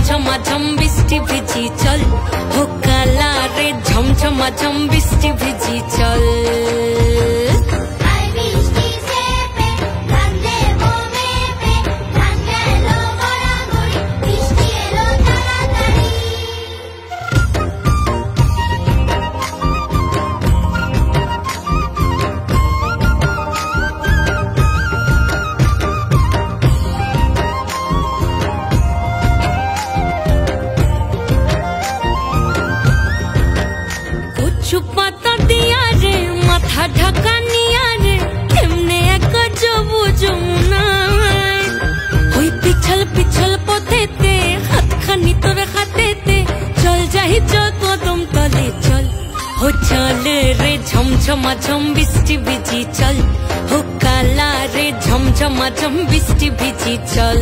ঝমঝমাঝম বৃষ্টি ভিজি চল, হো কালা রে ঝমঝমাঝম বৃষ্টি ভিজি চল। পাতা দিয়া রে মাথা ঢাকা নিয়া রে কেমনে এক যাবো যমুনা, ওই পিছল পিছল পথেতে হাতখানি তোর হাতেতে চল যাই চল কদম তলে চল, ও চল রে ঝমঝমাঝম বৃষ্টি ভিজি চল, ও কালা রে ঝমঝমাঝম বৃষ্টি ভিজি চল।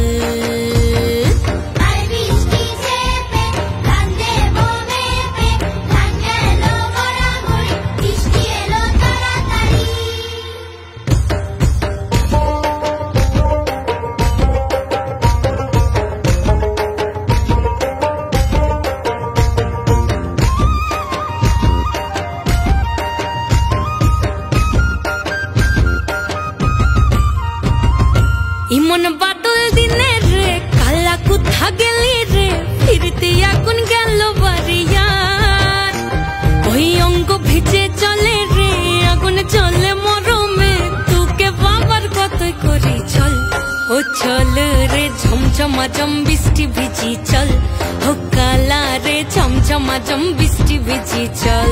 ইমন বাদল দিনে রে কালা কোথা গেলি রে, ফিরতে আগুন গেল বাড়িয়ার, ওই অঙ্গ ভিজে চলে রে আগুন চলে মরমে, তুকে বাবার কতই করি চল, ও চল রে ঝমঝমাঝম বৃষ্টি ভিজি চল, ও কালা রে ঝমঝমাঝম বৃষ্টি ভিজি চল।